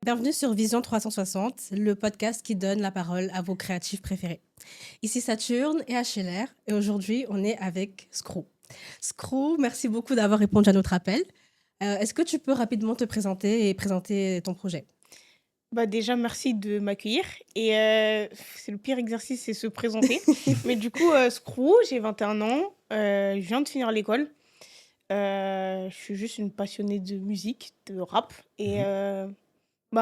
Bienvenue sur Vision 360, le podcast qui donne la parole à vos créatifs préférés. Ici Saturne et HLR et aujourd'hui on est avec Screw. Screw, merci beaucoup d'avoir répondu à notre appel. Est-ce que tu peux rapidement te présenter et présenter ton projet? Déjà, merci de m'accueillir. Et c'est le pire exercice, c'est se présenter. Mais du coup, Screw, j'ai 21 ans, je viens de finir l'école. Je suis juste une passionnée de musique, de rap. Et Mhm.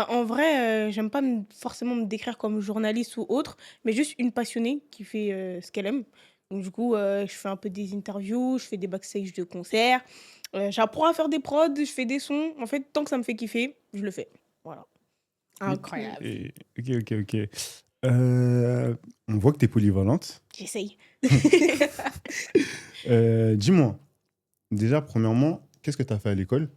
en vrai, j'aime pas forcément me décrire comme journaliste ou autre, mais juste une passionnée qui fait ce qu'elle aime. Donc du coup, je fais un peu des interviews, je fais des backstage de concerts, j'apprends à faire des prods, je fais des sons. En fait, tant que ça me fait kiffer, je le fais. Voilà. Ok, Incroyable. ok. On voit que tu es polyvalente. J'essaye. Dis-moi, déjà, premièrement, qu'est-ce que tu as fait à l'école?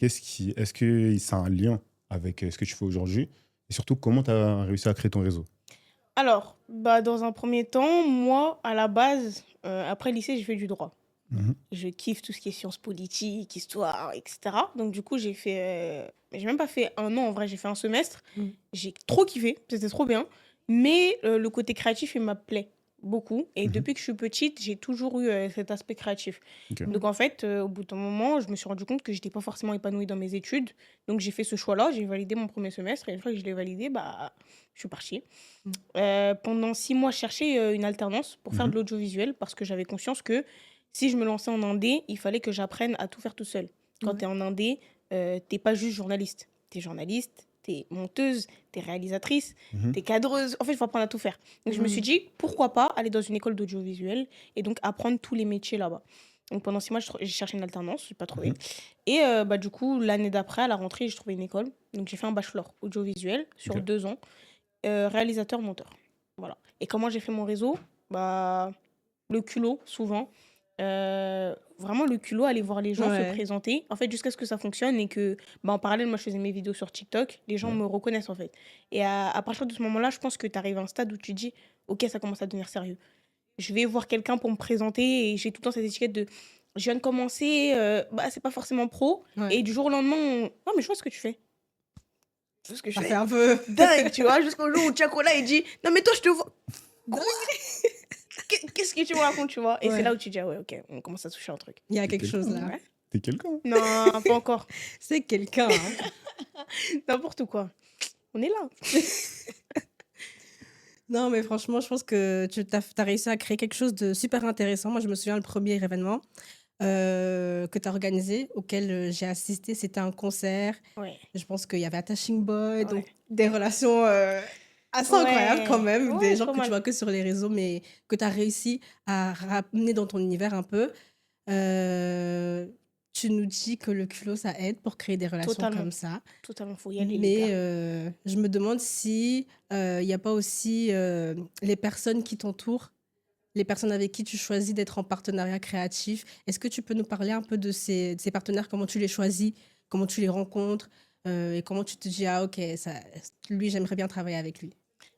Est-ce que ça a un lien avec ce que tu fais aujourd'hui? Et surtout, comment tu as réussi à créer ton réseau? Alors, dans un premier temps, moi, à la base, après le lycée, j'ai fait du droit. Mhm. Je kiffe tout ce qui est sciences politiques, histoire, etc. Donc, du coup, j'ai même pas fait un an, en vrai, j'ai fait un semestre. Mm. J'ai trop kiffé, c'était trop bien. Mais le côté créatif, il m'appelait beaucoup. Et Mhm. depuis que je suis petite, j'ai toujours eu cet aspect créatif. Ok. Donc, en fait, au bout d'un moment, je me suis rendu compte que j'étais pas forcément épanouie dans mes études. Donc, j'ai fait ce choix-là, j'ai validé mon premier semestre. Et une fois que je l'ai validé, je suis partie. Mm. Pendant 6 mois, je cherchais une alternance pour faire de Mhm. l'audiovisuel parce que j'avais conscience que si je me lançais en indé, il fallait que j'apprenne à tout faire tout seul. Quand Ouais. tu es en indé, t'es pas juste journaliste. Tu es journaliste, tu es monteuse, tu es réalisatrice, Mhm. tu es cadreuse. En fait, il faut apprendre à tout faire. Donc, je me suis Mm. dit, pourquoi pas aller dans une école d'audiovisuel et donc apprendre tous les métiers là-bas. Donc, pendant 6 mois, j'ai cherché une alternance, je n'ai pas trouvé. Mhm. Et du coup, l'année d'après, à la rentrée, j'ai trouvé une école. Donc, j'ai fait un bachelor audiovisuel sur Ok. 2 ans, réalisateur-monteur. Voilà. Et comment j'ai fait mon réseau? Le culot, souvent. Vraiment le culot, aller voir les gens se Ouais. présenter. En fait, jusqu'à ce que ça fonctionne et que, en parallèle, moi, je faisais mes vidéos sur TikTok. Les gens Ouais. me reconnaissent, en fait. Et à partir de ce moment-là, je pense que tu arrives à un stade où tu dis, OK, ça commence à devenir sérieux. Je vais voir quelqu'un pour me présenter et j'ai tout le temps cette étiquette de, je viens de commencer, c'est pas forcément pro. Ouais. Et du jour au lendemain, non, mais je vois ce que tu fais. Je vois ce que je Ça fait fais. un peu... Dingue, tu vois, jusqu'au jour où Chakola, il dit, non, mais toi, je te vois. Quoi? Qu'est-ce que tu me racontes, tu vois? Et c'est Ouais. là où tu dis, ah ouais, ok, on commence à toucher un truc. Il y a T'es quelque quelqu'un, chose hein. là. Ouais. T'es quelqu'un. Non, pas encore. C'est quelqu'un. Hein. N'importe quoi. On est là. Non, mais franchement, je pense que tu as réussi à créer quelque chose de super intéressant. Moi, je me souviens, le premier événement que tu as organisé, auquel j'ai assisté, c'était un concert. Ouais. Je pense qu'il y avait Attaching Boy, donc Ouais. des relations assez incroyables quand Ouais. même, des Ouais, gens pas que tu mal. vois que sur les réseaux, mais que tu as réussi à ramener dans ton univers un peu. Euh, Tu nous dis que le culot, ça aide pour créer des relations Totalement. comme ça. Totalement, faut y aller, les Mais gars. je me demande si il n'y a pas aussi les personnes qui t'entourent, les personnes avec qui tu choisis d'être en partenariat créatif. Est-ce que tu peux nous parler un peu de ces partenaires, comment tu les choisis, comment tu les rencontres et comment tu te dis, ah ok, ça, lui, j'aimerais bien travailler avec lui.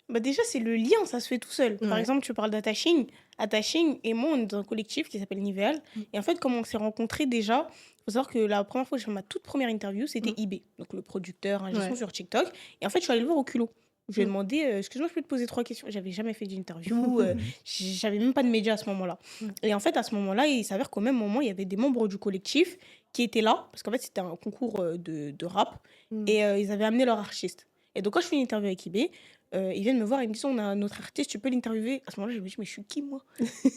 Déjà, c'est le lien, ça se fait tout seul. Par Ouais. exemple, tu parles d'Attaching. Attaching et moi, on est dans un collectif qui s'appelle Nivel. Mm. Et en fait, comme on s'est rencontrés déjà, il faut savoir que la première fois que j'ai fait ma toute première interview, c'était Mm. IB, donc le producteur, un gestion Ouais. sur TikTok. Et en fait, je suis allée le voir au culot. Je lui ai Mm. demandé, excuse-moi, je peux te poser 3 questions. J'avais jamais fait d'interview, Mhm. j'avais même pas de médias à ce moment-là. Mm. Et en fait, à ce moment-là, il s'avère qu'au même moment, il y avait des membres du collectif qui étaient là, parce qu'en fait, c'était un concours de rap, Mm. et ils avaient amené leur artiste. Et donc, quand je fais une interview avec IB, ils viennent me voir et me disent, on a notre artiste, tu peux l'interviewer. À ce moment-là, je me dis, mais je suis qui, moi?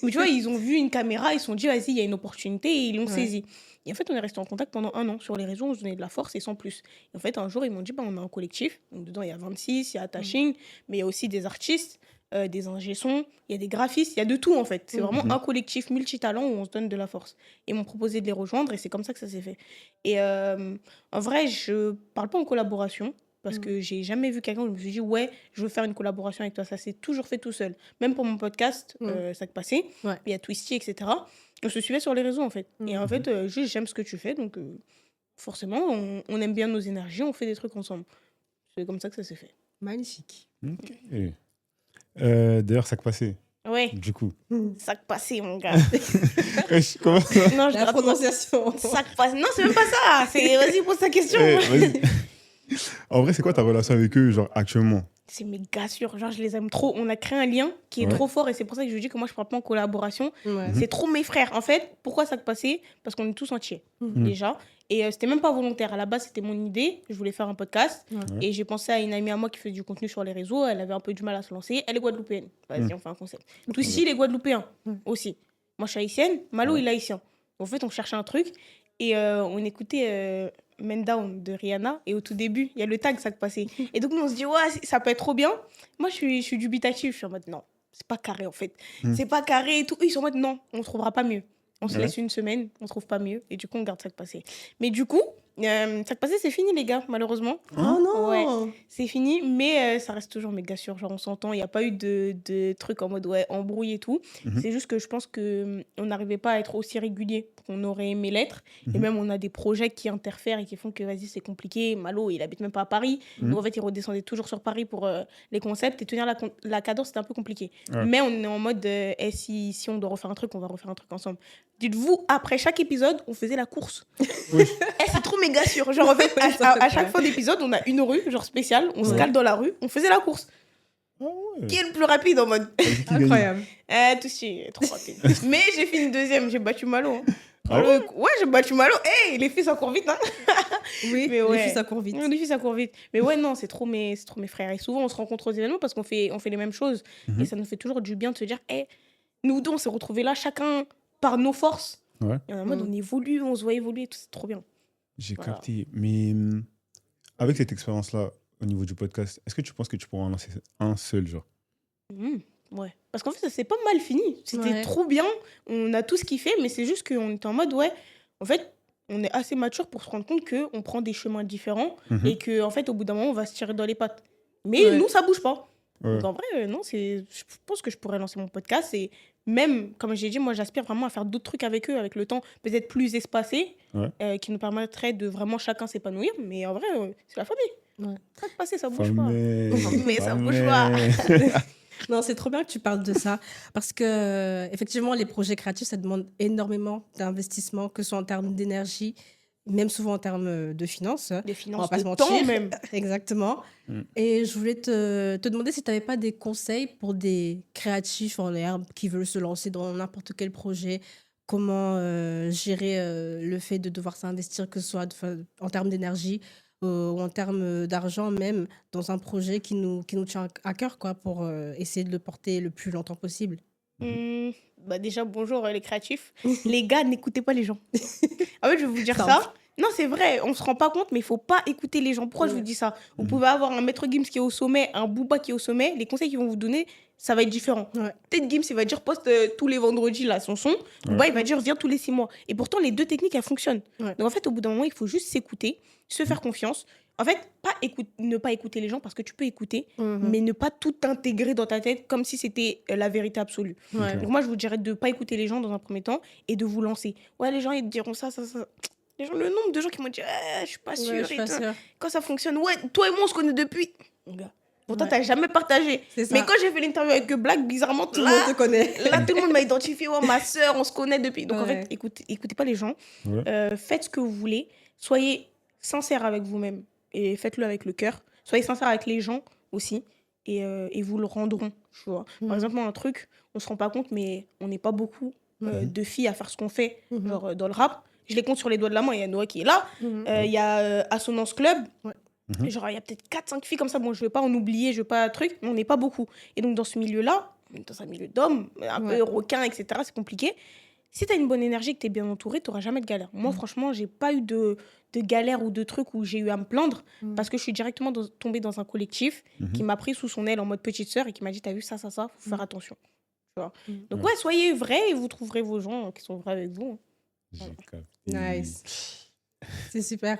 Mais tu vois, ils ont vu une caméra, ils se sont dit, vas-y, il y a une opportunité, et ils l'ont Ouais. saisie. Et en fait, on est resté en contact pendant 1 an. Sur les réseaux, on se donnait de la force et sans plus. Et en fait, un jour, ils m'ont dit, on a un collectif. Donc, dedans, il y a 26, il y a Attaching, mais il y a aussi des artistes, des ingé-sons, il y a des graphistes, il y a de tout, en fait. C'est vraiment Mhm. un collectif multitalent où on se donne de la force. Et ils m'ont proposé de les rejoindre, et c'est comme ça que ça s'est fait. Et en vrai, je parle pas en collaboration. Parce Mm. que j'ai jamais vu quelqu'un où je me suis dit, ouais, je veux faire une collaboration avec toi. Ça s'est toujours fait tout seul. Même pour mon podcast, Mm. ça que passait. Ouais. Il y a Twisty, etc. On se suivait sur les réseaux, en fait. Mm. Et en fait, juste, j'aime ce que tu fais. Donc, forcément, on aime bien nos énergies. On fait des trucs ensemble. C'est comme ça que ça s'est fait. Magnifique. Ok. D'ailleurs, ça que passé, Ouais, du coup. sac passé, mon gars. Comment ça? Non, je La rate mon prononciation. sac passé. Non, c'est même pas ça. C'est, vas-y, pose ta question. Vas-y. En vrai, c'est quoi ta relation avec eux, genre, actuellement? C'est méga sûr. Genre, je les aime trop. On a créé un lien qui est Ouais. trop fort et c'est pour ça que je dis que moi, je parle pas en collaboration. Ouais. C'est trop mes frères. En fait, pourquoi ça se passait? Parce qu'on est tous entiers, Mhm. déjà. Et c'était même pas volontaire. À la base, c'était mon idée. Je voulais faire un podcast. Ouais. Et j'ai pensé à une amie à moi qui fait du contenu sur les réseaux. Elle avait un peu du mal à se lancer. Elle est guadeloupéenne. Vas-y, on fait un concept. Tous ici, les guadeloupéens aussi. Moi, je suis haïtienne. Malo, il est haïtien. En fait, on cherchait un truc. Et on écoutait Men Down de Rihanna. Et au tout début, il y a le tag, ça passait. Et donc, nous, on se dit, ouais, ça peut être trop bien. Moi, je suis dubitatif. Je suis en mode, non, c'est pas carré, en fait. C'est pas carré et tout. Eux, ils sont en mode, non, on trouvera pas mieux. On se Ouais. laisse une semaine, on trouve pas mieux. Et du coup, on garde ça passé. Mais du coup, ça passé, c'est fini, les gars, malheureusement. Oh non. Ouais. C'est fini, mais ça reste toujours méga sûr. Genre, on s'entend, il n'y a pas eu de trucs en mode ouais, embrouille et tout. C'est juste que je pense qu'on n'arrivait pas à être aussi régulier qu'on aurait aimé l'être. Et même, on a des projets qui interfèrent et qui font que, vas-y, c'est compliqué. Malo, il habite même pas à Paris. Donc, en fait, il redescendait toujours sur Paris pour les concepts. Et tenir la cadence, c'était un peu compliqué. Ouais. Mais on est en mode, si on doit refaire un truc, on va refaire un truc ensemble. Dites-vous, après chaque épisode, on faisait la course. Oui. C'est trop méga sûr. Genre, en fait, à chaque fin d'épisode, on a une rue, genre spéciale. On se cale dans la rue. On faisait la course. Ah ouais. Qui est le plus rapide en mode Qui gagne? Incroyable. touché, trop rapide. Mais j'ai fini deuxième, j'ai battu Malo. Hein. Ah ouais? Ouais, j'ai battu Malo. Hey, les filles, ça court vite. Hein. Oui, Mais ouais. les filles, ça court vite. Les filles, ça court vite. Mais ouais, non, c'est trop mes frères. Et souvent, on se rencontre aux événements parce qu'on fait les mêmes choses. Et ça nous fait toujours du bien de se dire, hey, nous deux, on s'est retrouvés là, chacun par nos forces. Ouais. Et en mode, on évolue, on se voit évoluer, tout, c'est trop bien. J'ai Voilà. capté. Mais avec cette expérience-là, au niveau du podcast, est-ce que tu penses que tu pourras en lancer un seul, genre? Ouais. Parce qu'en fait, ça s'est pas mal fini. C'était Ouais. trop bien. On a tous kiffé, mais c'est juste qu'on était en mode, ouais, en fait, on est assez mature pour se rendre compte qu'on prend des chemins différents et qu'en fait, au bout d'un moment, on va se tirer dans les pattes. Mais Ouais. nous, ça bouge pas. Ouais. Donc en vrai, non, je pense que je pourrais lancer mon podcast et même, comme j'ai dit, moi, j'aspire vraiment à faire d'autres trucs avec eux, avec le temps peut-être plus espacé, qui nous permettrait de vraiment chacun s'épanouir. Mais en vrai, c'est la famille. Ouais. Ça passé, ça bouge pas. Famille. Mais ça bouge pas. Non, c'est trop bien que tu parles de ça parce que effectivement, les projets créatifs, ça demande énormément d'investissement, que ce soit en termes d'énergie, même souvent en termes de finances. Des On finances, va pas de se mentir. temps même. Exactement. Et je voulais te demander si tu n'avais pas des conseils pour des créatifs en herbe qui veulent se lancer dans n'importe quel projet. Comment gérer le fait de devoir s'investir, que ce soit en termes d'énergie ou en termes d'argent même, dans un projet qui nous tient à cœur, quoi, pour essayer de le porter le plus longtemps possible. Bah déjà, bonjour les créatifs. Les gars, n'écoutez pas les gens. En fait, je vais vous dire Ça ça. Non, c'est vrai, on se rend pas compte, mais il faut pas écouter les gens. Pourquoi je vous dis ça? Vous pouvez avoir un Maître Gims qui est au sommet, un Booba qui est au sommet. Les conseils qu'ils vont vous donner, ça va être différent. Ouais. Peut-être Gims, il va dire poste tous les vendredis là son son. Booba, il va dire viens tous les 6 mois. Et pourtant, les deux techniques, elles fonctionnent. Ouais. Donc en fait, au bout d'un moment, il faut juste s'écouter, se faire confiance. En fait, ne pas écouter les gens parce que tu peux écouter, mais ne pas tout intégrer dans ta tête comme si c'était la vérité absolue. Ouais. Donc moi, je vous dirais de ne pas écouter les gens dans un premier temps et de vous lancer. Ouais, les gens, ils te diront ça. Les gens, le nombre de gens qui m'ont dit je suis pas sûre. Ouais, je suis et pas tout. sûre. Quand ça fonctionne, ouais, toi et moi, on se connaît depuis. Gars. Pourtant, Ouais. t'as jamais partagé. C'est ça. Mais quand j'ai fait l'interview avec Black, bizarrement, Tout le monde te connaît. là, tout le monde m'a identifié. Ouais, ma sœur, on se connaît depuis. Donc en Ouais. fait, écoutez pas les gens. Ouais. Faites ce que vous voulez. Soyez sincère avec vous-même et faites-le avec le cœur. Soyez sincère avec les gens aussi et vous le rendront. Tu vois. Par exemple, moi, un truc, on se rend pas compte, mais on n'est pas beaucoup de filles à faire ce qu'on fait, genre dans le rap. Je les compte sur les doigts de la main. Il y a Noah qui est là. Il y a Assonance Club. Ouais. Genre, il y a peut-être 4-5 filles comme ça. Bon, je vais pas en oublier, je vais pas truc, mais on n'est pas beaucoup. Et donc, dans ce milieu-là, dans un milieu d'hommes, un peu requin, etc., c'est compliqué. Si tu as une bonne énergie et que tu es bien entouré, tu n'auras jamais de galère. Moi, franchement, j'ai pas eu de galère ou de trucs où j'ai eu à me plaindre parce que je suis directement tombée dans un collectif qui m'a pris sous son aile en mode petite sœur et qui m'a dit t'as vu ça, faut faire attention. Tu vois. Donc, ouais, soyez vrais et vous trouverez vos gens qui sont vrais avec vous. J'ai capté. Nice. C'est super.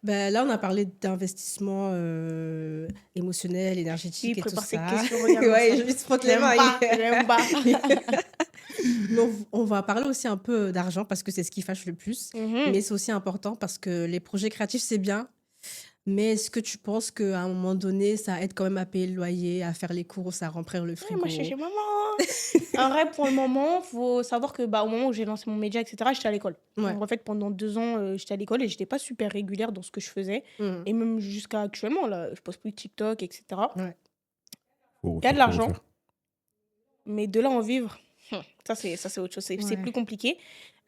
Ben, là, on a parlé d'investissement émotionnel, énergétique Oui, et tout prépare ces ça. questions, regarde Ouais, ça. je vais se frotter les J'aime mains. pas, j'aime pas. Mais on va parler aussi un peu d'argent parce que c'est ce qui fâche le plus. Mais c'est aussi important parce que les projets créatifs, c'est bien. Mais est-ce que tu penses qu'à un moment donné, ça aide quand même à payer le loyer, à faire les courses, à remplir le Ouais, moi, je suis frigo? chez maman. En vrai, pour le moment, faut savoir que au moment où j'ai lancé mon média, etc., j'étais à l'école. Ouais. Donc, en fait, pendant 2 ans, j'étais à l'école et j'étais pas super régulière dans ce que je faisais. Mmh. Et même jusqu'à actuellement, là, je poste plus de TikTok, etc. Ouais. Faut Il y a de refaire, faut l'argent, refaire. mais de là en vivre, ça c'est autre chose. C'est Ouais. plus compliqué.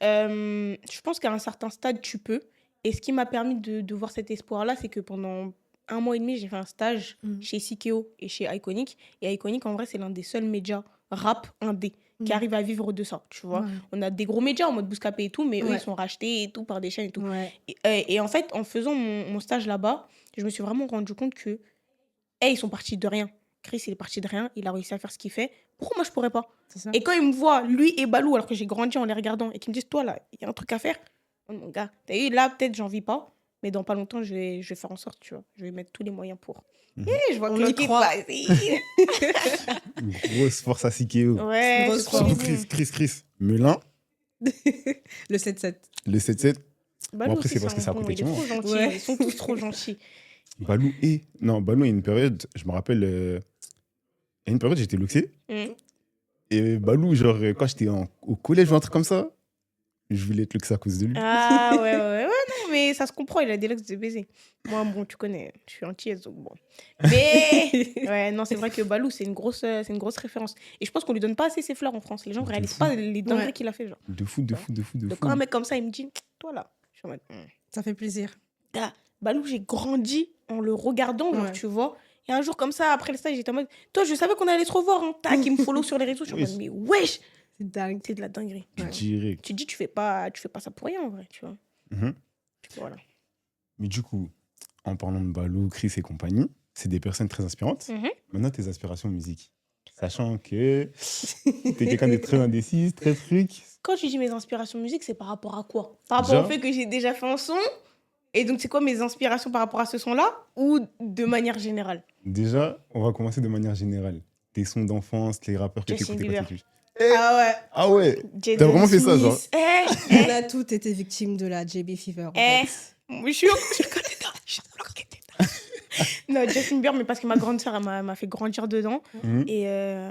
Je pense qu'à un certain stade, tu peux. Et ce qui m'a permis de voir cet espoir-là, c'est que pendant 1 mois et demi, j'ai fait un stage Mmh. chez Sikeo et chez Iconic. Et Iconic, en vrai, c'est l'un des seuls médias rap indé qui Mmh. arrive à vivre de ça, tu vois. Ouais. On a des gros médias en mode Bouscapé et tout, mais eux, Ouais. ils sont rachetés et tout par des chaînes et tout. Ouais. Et en fait, en faisant mon stage là-bas, je me suis vraiment rendu compte que, ils sont partis de rien. Chris, il est parti de rien, il a réussi à faire ce qu'il fait. Pourquoi moi, je pourrais pas? C'est ça. Et quand ils me voient, lui et Balou, alors que j'ai grandi en les regardant, et qu'ils me disent, toi là, il y a un truc à faire. Oh, mon gars, t'as vu, là, peut-être j'en vis pas, mais dans pas longtemps, je vais faire en sorte, tu vois. Je vais mettre tous les moyens pour. Mhm. Je vois On que y Loki croit. passer. Grosse force à Sikeo. Ouais, Grosse c'est trop force. Surtout bon. Chris. Melun, Le 7-7. le 7-7. Balou après, aussi, c'est parce que un c'est à bon, côté de il est chez trop moi. gentil. Ouais. Ils sont tous trop gentils. Balou et. Non, Balou, il y a une période, je me rappelle, il y a une période, j'étais luxé. Mm. Et Balou, genre, quand j'étais au collège ou un truc comme ça, je voulais être luxé à cause de lui. Ah ouais, non, mais ça se comprend, il a des luxe de baiser. Moi, bon, tu connais, je suis antillaise, donc bon. Mais, ouais, non, c'est vrai que Balou, c'est une grosse référence. Et je pense qu'on lui donne pas assez ses fleurs en France. Les gens De réalisent fou. pas les dingueries Ouais. qu'il a fait, genre. De fou. Donc, quand un mec comme ça, il me dit, toi là, je suis en mode, Ça fait plaisir. Gars, Balou, j'ai grandi en le regardant, genre, Ouais. tu vois. Et un jour, comme ça, après le stage, j'étais en mode, toi, je savais qu'on allait se revoir, hein. Tac, il me follow sur les réseaux. Je suis en mode, mais wesh, C'est dingue. c'est de la dinguerie. Ouais. Direct. Tu te dis, tu fais pas ça pour rien, en vrai, tu vois. Mhm. Voilà. Mais du coup, en parlant de Balou, Chris et compagnie, c'est des personnes très inspirantes. Mhm. Maintenant, tes aspirations musique. Sachant que t'es quelqu'un de très indécis, très truc. Quand tu dis mes inspirations musique, c'est par rapport à quoi? Par rapport au Déjà, fait que j'ai déjà fait un son? Et donc, c'est quoi mes inspirations par rapport à ce son-là? Ou de manière générale? déjà, on va commencer de manière générale. Tes sons d'enfance, les rappeurs que Justin t'écoutais quand Bieber. t'étais petit. Ah ouais. Ah ouais. Jaden T'as vraiment fait ça, Smith. genre? On a toutes été victimes de la JB Fever. En Eh. fait. Je suis encore dedans. Je suis encore dedans. Non, Justin Bieber, mais parce que ma grande sœur, elle m'a fait grandir dedans. Mhm. Et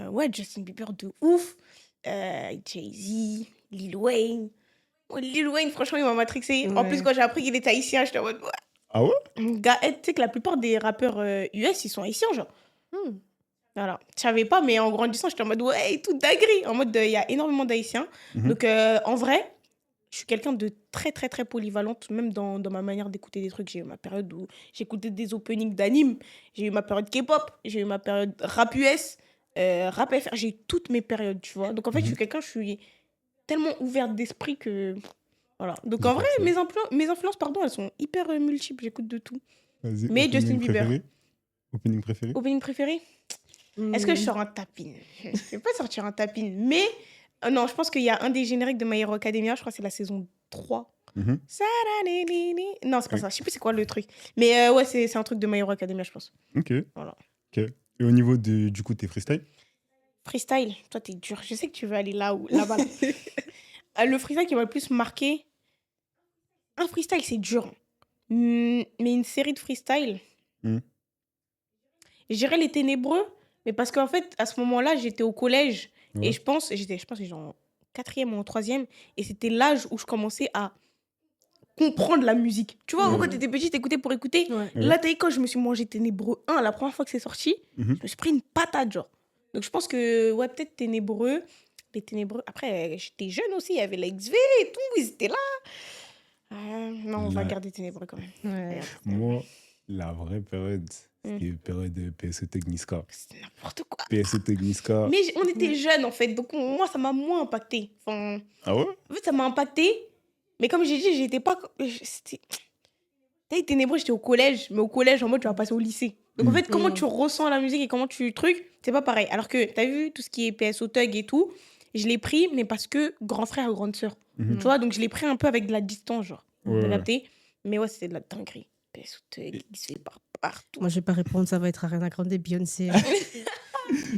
ouais, Justin Bieber de ouf. Jay-Z, Lil Wayne. Ouais, Lil Wayne, franchement, il m'a matrixé. En Ouais. plus, quand j'ai appris qu'il était haïtien, j'étais en mode, ouais. Ah ouais? Gars, tu sais que la plupart des rappeurs US, ils sont haïtiens, genre. Hmm. Voilà. Je savais pas, mais en grandissant, j'étais en mode, ouais, tout dinguerie. En mode, il y a énormément d'haïtiens. Mhm. Donc, en vrai, je suis quelqu'un de très, très, très polyvalente, même dans ma manière d'écouter des trucs. J'ai eu ma période où j'écoutais des openings d'anime. J'ai eu ma période K-pop. J'ai eu ma période rap US, rap FR. J'ai eu toutes mes périodes, tu vois. Donc, en fait, je suis tellement ouverte d'esprit que... Voilà. Donc, J'ai en vrai, compris. mes influences, pardon, elles sont hyper multiples. J'écoute de tout. Vas-y, Mais opening Justin Bieber. préféré? Opening préféré? Opening préféré? Est-ce que je Hmm. sors un tapine? Je vais pas sortir un tapine, mais non, je pense qu'il y a un des génériques de My Hero Academia, je crois que c'est la saison 3. Mhm. Saranelini. Non, c'est pas Oui. ça, je sais plus c'est quoi le truc. Mais ouais, c'est un truc de My Hero Academia, je pense. Ok. Voilà. Ok. Et au niveau du coup, tes freestyle? Freestyle, toi t'es dur. Je sais que tu veux aller là-bas. Là. Le freestyle qui m'a le plus marqué, un freestyle c'est dur. Mais une série de freestyle, Mhm. je dirais Les Ténébreux, mais parce qu'en fait, à ce moment-là, j'étais au collège. Ouais. Et je pense que j'étais en 4e ou en 3e. Et c'était l'âge où je commençais à comprendre la musique. Tu vois, Ouais. quand t'étais petit, t'écoutais pour écouter. Ouais. Ouais. Là, t'as vu, quand je me suis mangé Ténébreux 1, la première fois que c'est sorti, Mhm. je me suis pris une patate, genre. Donc, je pense que, ouais, peut-être Ténébreux. Les Ténébreux. Après, j'étais jeune aussi, il y avait la XV et tout, ils étaient là. Non, on va La- garder Ténébreux quand même. Ouais. Regarde, Moi, la vraie période, c'était la période de PSO Techniska. c'était n'importe quoi. PSO Techniska. Mais on était jeunes, en fait, donc moi, ça m'a moins impacté. Enfin, Ah ouais? en fait, ça m'a impacté. Mais comme j'ai dit, j'étais pas... C'était... T'as été ténébreux, j'étais au collège. Mais au collège, en mode, tu vas passer au lycée. Donc, en fait, comment tu ressens la musique et comment tu trucs, c'est pas pareil. Alors que, t'as vu, tout ce qui est PSO Thug et tout, je l'ai pris, mais parce que grand frère ou grande sœur. Mhm. Tu vois, donc je l'ai pris un peu avec de la distance, genre. Ouais, T'as ouais. capté? Mais ouais, c'était de la dinguerie. PSO Thug, il se fait partout. Moi, je vais pas répondre, ça va être Ariana Grande et Beyoncé.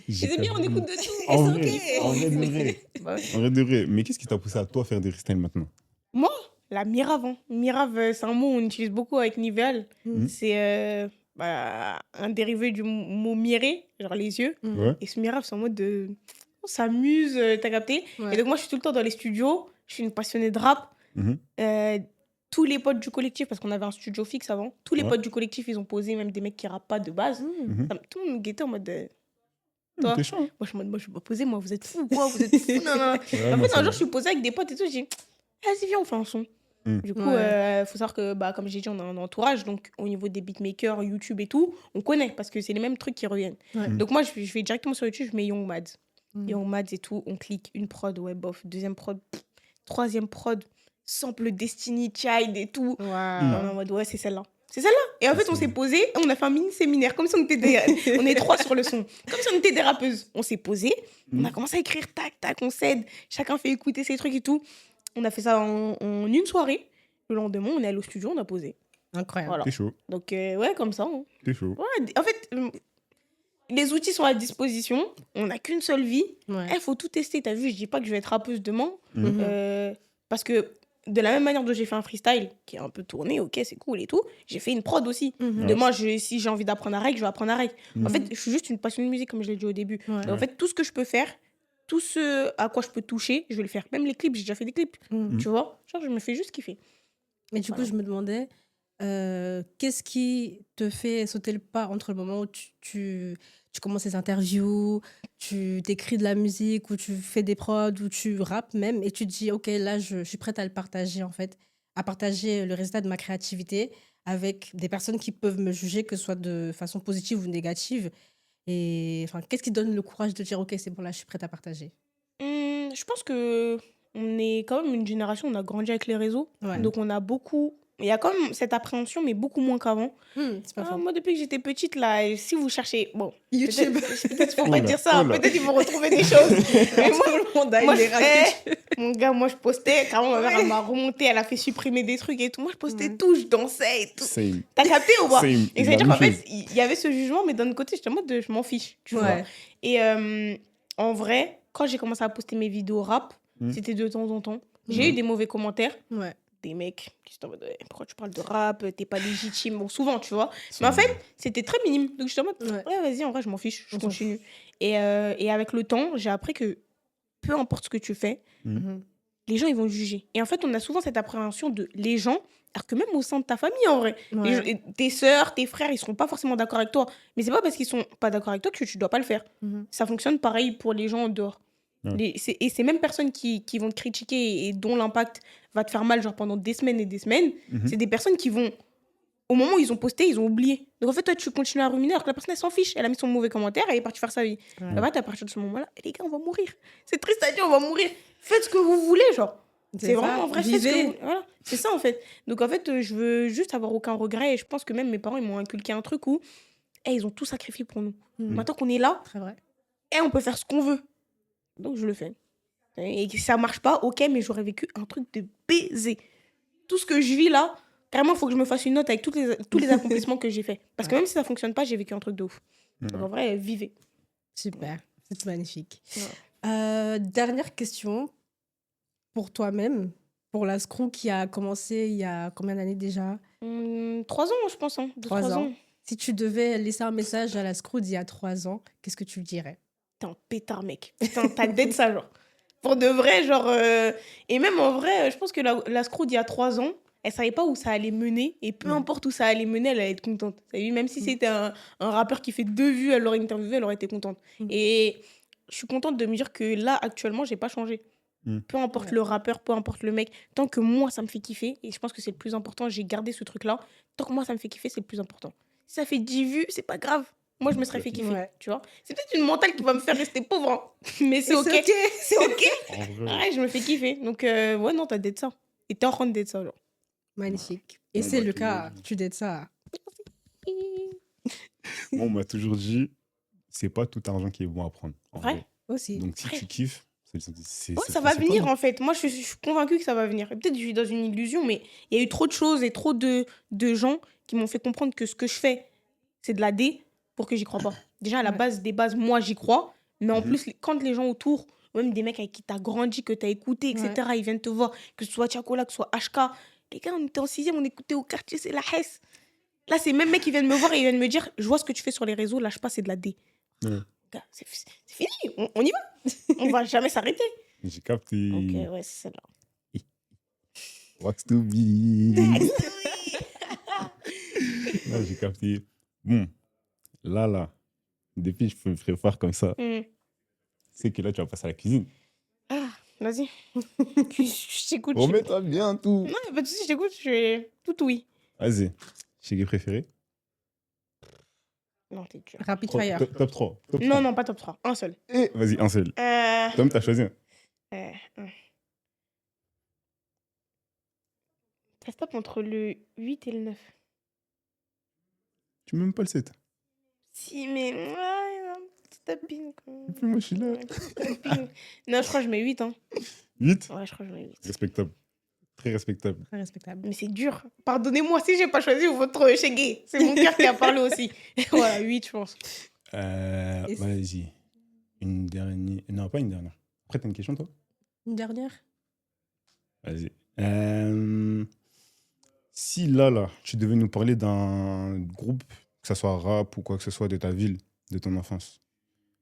C'est bien, on écoute de tout. En c'est vrai, ok. en vrai de vrai. Bah ouais. En vrai de vrai. Mais qu'est-ce qui t'a poussé à toi faire des freestyles maintenant? Moi, la mirave. Hein. Mirave, c'est un mot qu'on utilise beaucoup avec Nivel. Mhm. C'est un dérivé du mot mirer, genre les yeux. Mhm. Ouais. Et ce mirave, c'est en mode de... On s'amuse, t'as capté? Et Ouais. donc moi, je suis tout le temps dans les studios. Je suis une passionnée de rap. Mhm. Tous les potes du collectif, parce qu'on avait un studio fixe avant, tous les Ouais. potes du collectif, ils ont posé, même des mecs qui rappent pas de base. Mhm. Tout le monde me guettait en mode... toi, T'es chaud, hein? moi, je suis en mode, moi, je suis pas posée, moi, vous êtes fous ou quoi? Vous êtes fous? Non, non, non. Ouais, En moi, fait, ça un jour, va. je suis posée avec des potes et tout, j'ai dit, vas-y, viens, on fait un son. Mm. Du coup, Ouais. faut savoir que, bah, comme j'ai dit, on a un entourage, donc au niveau des beatmakers, YouTube et tout, on connaît parce que c'est les mêmes trucs qui reviennent. Ouais. Donc moi, je vais directement sur YouTube, je mets Young Mads. Mhm. Young Mads et tout, on clique une prod, ouais, bof. Deuxième prod, troisième prod, sample Destiny Child et tout. Waouh. On est en mode, ouais, c'est celle-là. C'est celle-là. Et en fait, on s'est posé, on a fait un mini séminaire, comme si on était on est 3 sur le son. Comme si on était des rappeuses. On s'est posé, on a commencé à écrire, tac, tac, on cède. Chacun fait écouter ses trucs et tout. On a fait ça en une soirée. Le lendemain, on est allé au studio, on a posé. Incroyable. Voilà. T'es chaud. Donc, ouais, comme ça. Hein. T'es chaud. Ouais, en fait, les outils sont à disposition. On n'a qu'une seule vie. Ouais. Il faut tout tester. T'as vu, je dis pas que je vais être rappeuse demain. Mhm. Parce que de la même manière dont j'ai fait un freestyle qui est un peu tourné, ok, c'est cool et tout, j'ai fait une prod aussi. Mhm. Demain, si j'ai envie d'apprendre à règle, je vais apprendre à règle. En Mhm. fait, je suis juste une passionnée de musique, comme je l'ai dit au début. Ouais. Et en fait, tout ce que je peux faire, tout ce à quoi je peux toucher, je vais le faire. Même les clips, j'ai déjà fait des clips. Mhm. Tu vois? Genre, je me fais juste kiffer. Et du coup, Voilà. je me demandais, qu'est-ce qui te fait sauter le pas entre le moment où tu commences les interviews, tu t'écris de la musique, ou tu fais des prods, ou tu rappes même, et tu te dis, OK, là, je suis prête à le partager, en fait, à partager le résultat de ma créativité avec des personnes qui peuvent me juger, que ce soit de façon positive ou négative. Et enfin, qu'est-ce qui donne le courage de dire, OK, c'est bon, là, je suis prête à partager? Je pense que on est quand même une génération, on a grandi avec les réseaux. Ouais. Donc, on a beaucoup... Il y a quand même cette appréhension, mais beaucoup moins qu'avant. C'est pas faux. Moi, depuis que j'étais petite, là, si vous cherchez... Bon, YouTube. peut-être faut pas Oula, dire ça. oula. Peut-être ils vont retrouver des choses. Mais moi, Tout le monde a moi, une mon gars, moi, je postais. Carrément, ma mère, elle m'a remonté. Elle a fait supprimer des trucs et tout. Moi, je postais Ouais. tout. Je dansais et tout. Same. T'as capté ou pas? Same. Et ça veut La dire même qu'en fait, chose. il y avait ce jugement, mais d'un autre côté, j'étais en mode de, je m'en fiche. Tu vois. Ouais. Et en vrai, quand j'ai commencé à poster mes vidéos rap, c'était de temps en temps. J'ai eu des mauvais commentaires. Ouais. Des mecs qui sont en mode, ouais, pourquoi tu parles de rap, t'es pas légitime, bon, souvent, tu vois. Mais en fait, c'était très minime. Donc, j'étais en mode, Ouais. ouais, vas-y, en vrai, je m'en fiche, je On s'en continue. Et avec le temps, j'ai appris que peu importe ce que tu fais, Mhm. les gens, ils vont juger. Et en fait, on a souvent cette appréhension de les gens, alors que même au sein de ta famille, en vrai, Ouais. tes sœurs, tes frères, ils seront pas forcément d'accord avec toi. Mais c'est pas parce qu'ils sont pas d'accord avec toi que tu dois pas le faire. Mhm. Ça fonctionne pareil pour les gens en dehors. Ouais. Et ces mêmes personnes qui vont te critiquer et dont l'impact va te faire mal genre pendant des semaines et des semaines, c'est des personnes qui vont, au moment où ils ont posté, ils ont oublié. Donc en fait, toi, tu continues à ruminer alors que la personne, elle s'en fiche. Elle a mis son mauvais commentaire, elle est partie faire sa vie. Ouais. Là-bas, à partir de ce moment-là, les gars, on va mourir. C'est triste à dire, on va mourir. Faites ce que vous voulez, genre. C'est ça. vraiment vrai, faites ce que Vivez. vous... Voilà, c'est ça en fait. Donc en fait, je veux juste avoir aucun regret. Et je pense que même mes parents, ils m'ont inculqué un truc où ils ont tout sacrifié pour nous. Mhm. Maintenant qu'on est là, Très vrai. on peut faire ce qu'on veut. Donc je le fais. Et si ça marche pas, ok, mais j'aurais vécu un truc de baiser. Tout ce que je vis là, carrément, il faut que je me fasse une note avec tous les accomplissements que j'ai fait. Parce que Ouais. même si ça fonctionne pas, j'ai vécu un truc de ouf. Donc en vrai, vivez. Super. C'est magnifique. Ouais. Dernière question pour toi-même, pour la Screw qui a commencé il y a combien d'années déjà? 3 ans, je pense. Hein. 3 3 ans. Si tu devais laisser un message à la Screw d'il y a 3 ans, qu'est-ce que tu lui dirais? T'es un pétard, mec. Putain, t'as d'être ça, genre. Pour de vrai, genre... Et même en vrai, je pense que la Screw d'il y a 3 ans, elle savait pas où ça allait mener. Et peu Ouais. importe où ça allait mener, elle allait être contente. T'as vu, même si c'était un rappeur qui fait 2 vues, elle l'aurait interviewé, elle aurait été contente. Et je suis contente de me dire que là, actuellement, j'ai pas changé. Peu importe Ouais. le rappeur, peu importe le mec, tant que moi, ça me fait kiffer, et je pense que c'est le plus important, j'ai gardé ce truc-là, tant que moi, ça me fait kiffer, c'est le plus important. Si ça fait 10 vues, c'est pas grave. Moi, je me serais fait kiffer, Ouais. tu vois. C'est peut-être une mentale qui va me faire rester pauvre, hein. Mais c'est ok. C'est ok. En vrai. Ouais, je me fais kiffer. Donc, ouais, non, t'as d'être ça. Et t'es en train d'être ça, genre. Magnifique. Et Bon, c'est bah, le tout cas, le monde. tu d'être ça. Moi, on m'a toujours dit, c'est pas tout argent qui est bon à prendre. En Vrai vrai. Aussi. Donc, si Vrai. tu kiffes, Ouais, ça va c'est venir, toi. en fait. Moi, je suis convaincue que ça va venir. Et peut-être que je suis dans une illusion, mais il y a eu trop de choses et trop de gens qui m'ont fait comprendre que ce que je fais, c'est de la D pour que j'y crois pas. Déjà, à la Ouais. base des bases, moi, j'y crois. Mais en plus, quand les gens autour même des mecs avec qui t'as grandi, que t'as écouté, Ouais. etc. Ils viennent te voir, que ce soit Tiakola, que ce soit HK. Les gars, on était en 6e, on écoutait au quartier, c'est la Hesse. Là, c'est même mecs qui viennent me voir et ils viennent me dire, je vois ce que tu fais sur les réseaux, lâche pas, c'est de la D. Ouais. Gars, c'est fini, on y va. On va jamais s'arrêter. J'ai capté. Ok, ouais, c'est celle-là. Wax to be. Non, j'ai capté. Bon, là, depuis que je me prépare comme ça, c'est que là, tu vas passer à la cuisine. Ah, vas-y. Je t'écoute. Remets-toi bien tout. Non, y a pas de soucis, je t'écoute, je fais tout oui. Vas-y. Chez préféré. Non, t'es dur. Rapid fire. Top 3. Non, non, pas top 3, un seul. Vas-y, un seul. Tom, t'as choisi un. Un. Ça se tape entre le 8 et le 9. Tu m'aimes pas le 7. Si, mais... Ouais, un petit tapine, quoi. Et puis moi, je suis là. Ouais, petit tapine. Non, je crois que je mets 8, hein. 8. Ouais, je crois que je mets 8. Respectable. Très respectable. Très respectable. Mais c'est dur. Pardonnez-moi si j'ai pas choisi votre chégué. C'est mon cœur qui a parlé aussi. Voilà, 8, je pense. Vas-y. Une dernière. Non, pas une dernière. Après, t'as une question, toi? Une dernière? Vas-y. Si là, tu devais nous parler d'un groupe, que ce soit rap ou quoi que ce soit de ta ville, de ton enfance,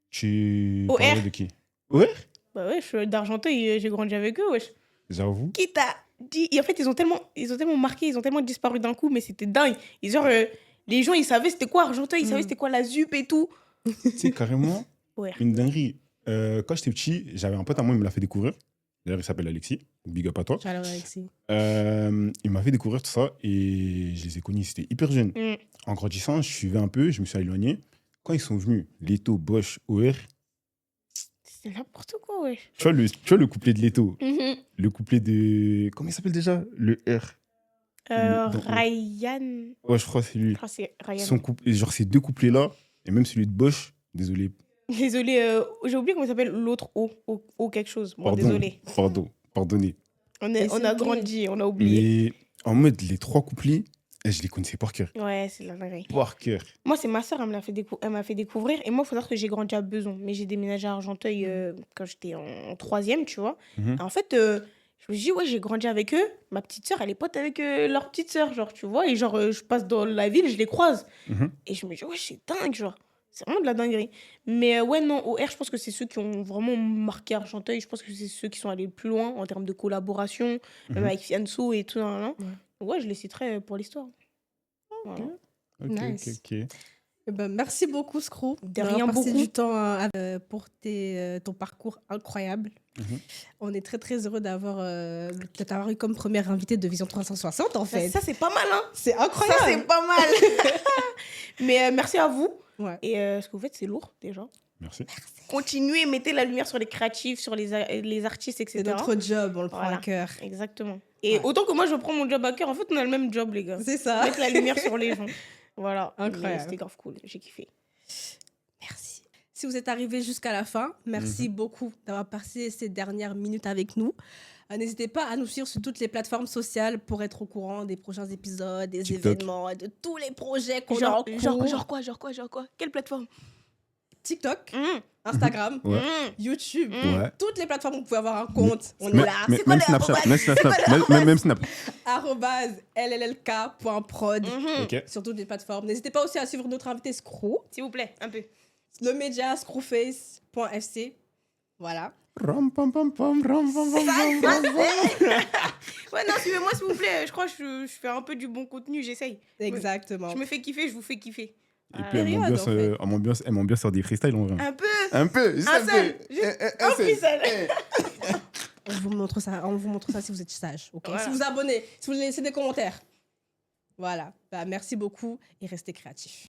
tu OR. parlerais de qui? OR? Bah ouais, je suis d'Argenteuil, j'ai grandi avec eux, wesh. J'avoue. Qui t'a dit... Et en fait, ils ont tellement marqué, ils ont tellement disparu d'un coup, mais c'était dingue. Et genre, les gens, ils savaient c'était quoi Argenteuil, ils savaient c'était quoi la ZUP et tout. Tu sais, carrément, Ouais. une dinguerie. Quand j'étais petit, j'avais un pote à moi, il me l'a fait découvrir. D'ailleurs, il s'appelle Alexis. Big up à toi. J'allais Alexis. Il m'a fait découvrir tout ça et je les ai connus. C'était hyper jeune. En grandissant, je suivais un peu, je me suis éloigné. Quand ils sont venus, Leto, Bosch, OR, C'est n'importe quoi, wesh. tu vois le couplet de Leto, le couplet de... Comment il s'appelle déjà? Le R. Dans- Ryan. Ouais, je crois que c'est lui. Je crois que c'est Ryan. Son genre ces deux couplets-là, et même celui de Bosch, désolé. Désolé, j'ai oublié comment il s'appelle l'autre O quelque chose. Bon, Pardon, désolé. pardonnez. On Mais a c'est grandi, on a oublié. Mais en mode, les trois couplets, je les connaissais par cœur. Ouais, c'est la dinguerie. Par cœur. Moi, c'est ma soeur, elle m'a fait découvrir. Et moi, il faut savoir que j'ai grandi à Besançon. Mais j'ai déménagé à Argenteuil quand j'étais en 3e, tu vois. Mhm. Et en fait, je me dis, ouais, j'ai grandi avec eux. Ma petite soeur, elle est pote avec leur petite soeur, genre, tu vois. Et genre, je passe dans la ville, je les croise. Mhm. Et je me dis, ouais, c'est dingue, genre. C'est vraiment de la dinguerie. Mais ouais, non, OR, je pense que c'est ceux qui ont vraiment marqué Argenteuil. Je pense que c'est ceux qui sont allés le plus loin en termes de collaboration, même Mhm. avec Fianso et tout. Nan, nan. Ouais. Ouais, je les citerai pour l'histoire. Voilà. Ok, Nice. ok. Eh ben, merci beaucoup, Screw, De d'avoir rien, passé beaucoup. du temps pour ton parcours incroyable. Mhm. On est très, très heureux de t'avoir eu comme première invitée de Vision 360, en fait. Ça, c'est pas mal, hein. C'est Ça, incroyable. c'est pas mal. Mais merci à vous. Ouais. Et ce que vous faites, c'est lourd, déjà. Merci. Continuez, mettez la lumière sur les créatifs, sur les artistes, etc. C'est notre job, on le prend Voilà. à cœur. Exactement. Et Ouais. autant que moi, je prends mon job à cœur, en fait, on a le même job, les gars. C'est ça. Mettre la lumière sur les gens. Voilà. Incroyable. Mais c'était grave cool. J'ai kiffé. Merci. Si vous êtes arrivé jusqu'à la fin, merci beaucoup d'avoir passé ces dernières minutes avec nous. N'hésitez pas à nous suivre sur toutes les plateformes sociales pour être au courant des prochains épisodes, des TikTok. événements et de tous les projets qu'on a en cours. Genre quoi Quelle plateforme TikTok, Instagram, Ouais. YouTube, Ouais. toutes les plateformes où vous pouvez avoir un compte. On est Même- là. même- C'est quoi même le Snapchat, arrobas même Snapchat, même Snap. @llk.prod Ok. sur toutes les plateformes. N'hésitez pas aussi à suivre notre invité Screw, S'il vous plaît, un peu. le média screwface.fc. Voilà. Ram, pam, pam, pam, ram, pam, pam, pam, pam, pam. Ouais, non, suivez-moi, s'il vous plaît. Je crois que je fais un peu du bon contenu, j'essaye. Exactement. Je me fais kiffer, je vous fais kiffer. Et puis elle Période, m'ambiance, en fait. elle m'ambiance sur des freestyles en vrai. Un peu. Un peu, juste Un un seul, peu. juste Un un seul. freestyle. Eh. On vous montre ça si vous êtes sage. Ok. Voilà. Si vous abonnez, si vous laissez des commentaires. Voilà. Bah, merci beaucoup et restez créatifs.